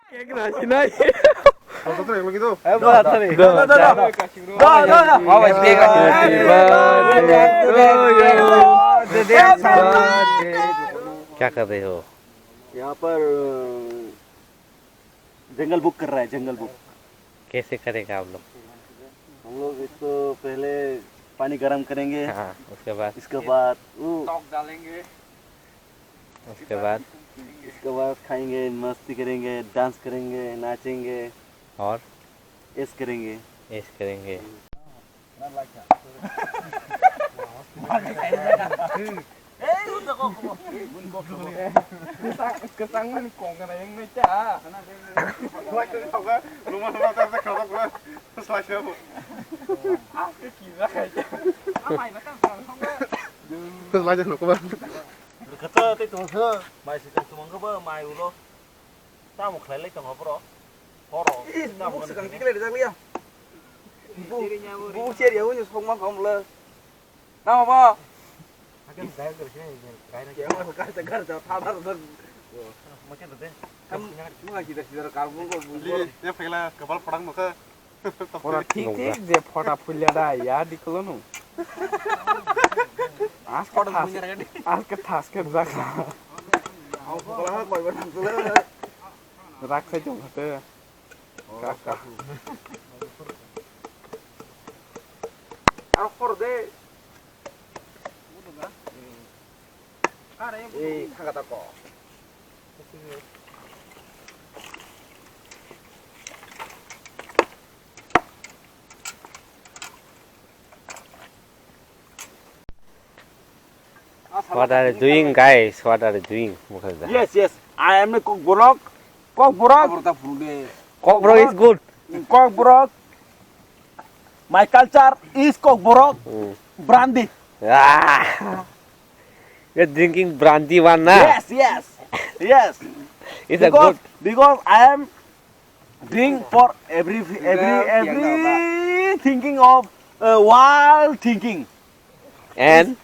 Kayak nasi nasi. Foto yang begitu. Buat tadi. Mau SD क्या कर रहे हो यहाँ पर जंगल बुक कर रहा है जंगल बुक कैसे करेगा आप लोग हम लोग इसको पहले पानी गरम करेंगे हाँ इसके बाद डालेंगे उसके बाद खाएंगे मस्ती करेंगे डांस करेंगे नाचेंगे और ऐश करेंगे Kesangan kong kana yang meja. Rumah saya kalau selesai aku. Kira aja. Selesai aku bang. kata tây tuần thơ mai sẽ tuần có bơ mai ulo ta một lấy chồng hợp đó ho rồi ta một cái này được ra bu chia điều như không mang không lơ nào mà cái nó cái cái cho thao đó được mà cái được đấy không mà chỉ là cả cũng có dia fela kepala pedang maka Orang titik dia foto punya dah ya di kolonu. As ke tas ke raksa. kalau coi bên thằng tôi Raksa chung hati. Kakak. Alfor deh. Kagak tako. What are you doing, guys? What are you doing? Yes. I am a cock burok. Cock burok is good. Cock burok. My culture is cock burok. Brandy. Ah, you're drinking brandy one now. Yes. It's a good. Because I am drink for every thinking of while thinking. And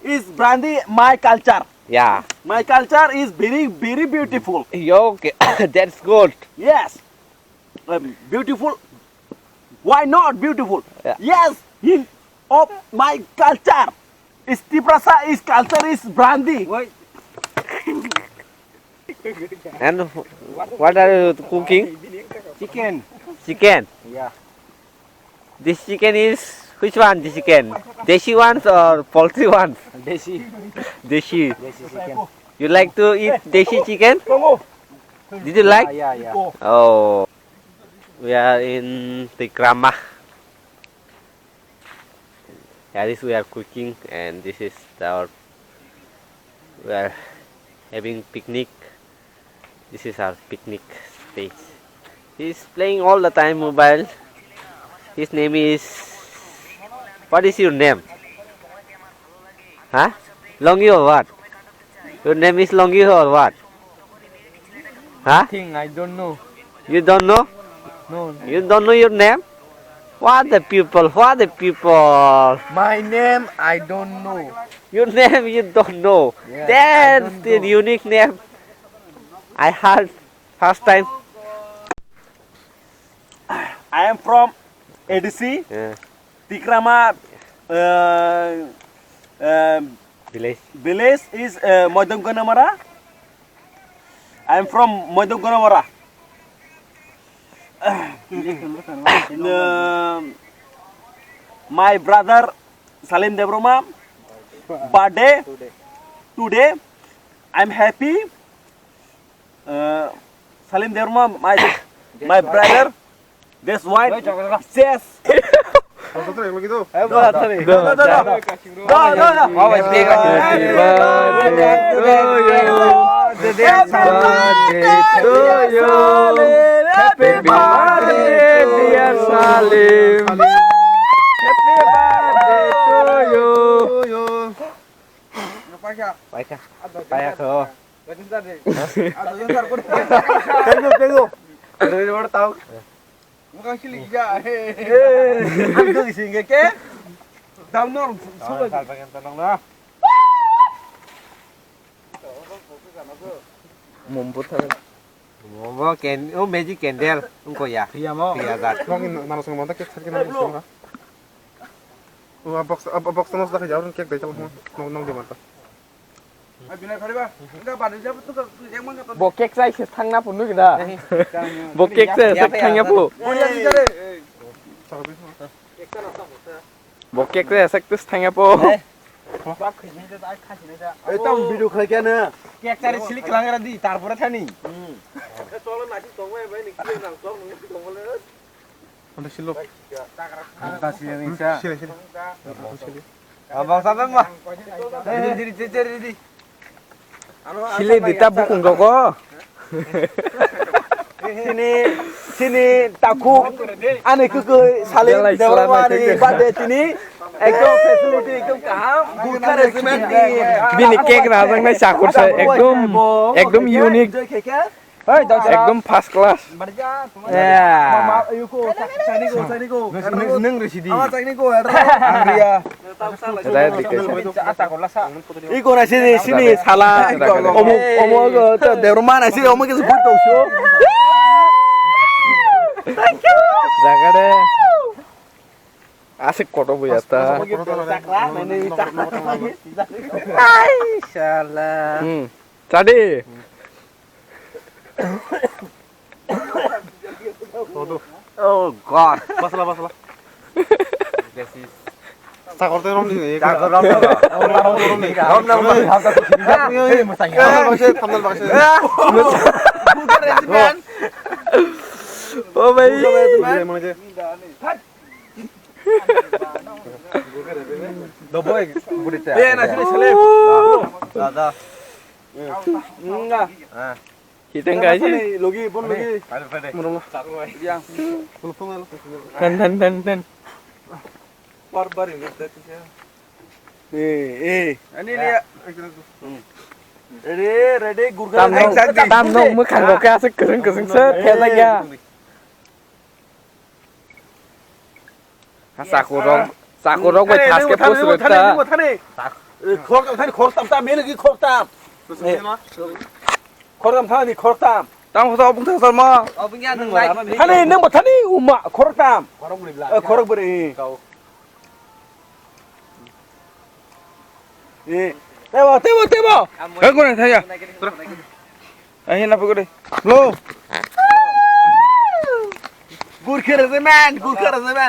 Is brandy my culture? yeah, My culture is very beautiful. okay, that's good. Yes, beautiful. Why not beautiful? Yeah. Yes, of my culture. Istiprasa is culture is brandy. And what are you cooking? Chicken. Chicken. Yeah. This chicken is which one? This chicken, deshi ones or poultry ones? Desi. Deshi. Chicken. You like to eat deshi chicken? Did you like? Yeah. Oh, we are in Tikrama. Here is we are cooking, and this is we are having picnic. This is our picnic stage. He's playing all the time mobile. His name is. What is your name? Huh? Longi or what? Your name is Longi or what? Huh? I don't know. You don't know? No. You don't know your name? What the people? My name I don't know. Your name you don't know. Yeah, I That's don't the know. unique name. I heard first time. I am from ADC. Yeah. Tikrama village is Moidonggonamara. I am from Moidonggonamara. My brother Salim Debroma birthday today. I'm happy. Salim Debroma my brother. That's why says. Foto yang begitu. Buat tadi. Mau SD Happy birthday dear Salim. Happy birthday to you. Payah kau. Tengok tahu. Muka kili ya. Aku di sini ke? Download. Mumput tadi. 뭐 매직 캔들 응고야. Iya mo. 비야가. Mau naruh sama mantak kek sakit nanti sama. Box terus dah jauh kek dari jalan nong di mata. 아 비나 가리 봐. 그러니까 받을 잡부터 그 양만 갖다. Bo kek sai thangna punu kida. Bo kek sai thangnya pu. 뭐야 진짜래. Cakep. Bo kek sai thangnya pu. 일단 비디오 갈게는. 깨짜리 실리 클랑이라 디 তারপরে Thani. চলো নাচি তোমায় ভাই নিকি নাম সব নিকি তোমালে. Ada silop. 다시 인사. Sini sini. 아방 사람마. 디디. Sile dita bukung gogo. sini taku ane kuku saling dewani bade tini ekdom facility ekdom kaham good arrangement Bini kek na jang nai chakur sai ekdom unique. hey Ekdom first class. mama ayuko sainigo neng residi ama sainigo Andrea Ada dikasih. 이거 나 sini 사라 어머 저 내로만 아시 어머께서 볼 거 없어 Jaga deh. Asik foto bu ya ta. Salah Tadi. Oh god. Masalah. This is Cakep tuh rom di sini. Oh baik. 너 뭐해 부리때 나 실례 나다 Kita enggak sih. 로기 본 로기 yang Dan. barbar ini ini dia ready gurga Tam nong mới khẳng cái asik keseng set kayak lagi ya. Sakurong 왜 다섯 개 부스랬다. 코르탐 메르기 코르탐 코르탐 타니 코르탐 땅 호사 붕타 설마 타니 능뭐 타니 우마 코르탐 코르브리 예 대박 얼굴에 타야 아니 나 보거래 로 Gurkerazeman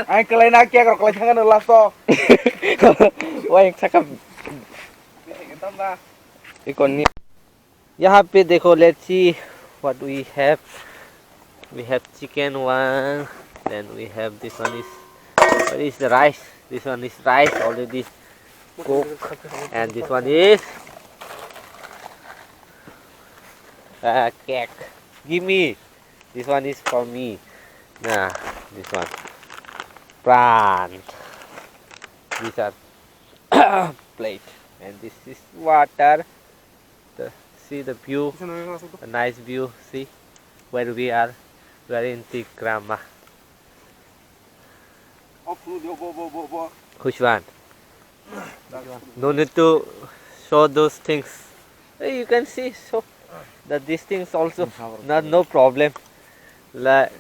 ai kelai nak kia kalau jangan lasso Wah yang cakap. Ikon ni. यहाँ पे देखो let's see what we have chicken one, then we have this one is what is the rice, this one is rice already cooked, and this one is cake. Give me, this one is for me. Nah, this one prawn, these are plate, and this is water. See the view, a nice view. See where we are in Tigrama. Which one? No need to show those things. Hey, you can see, so that these things also not no problem. Like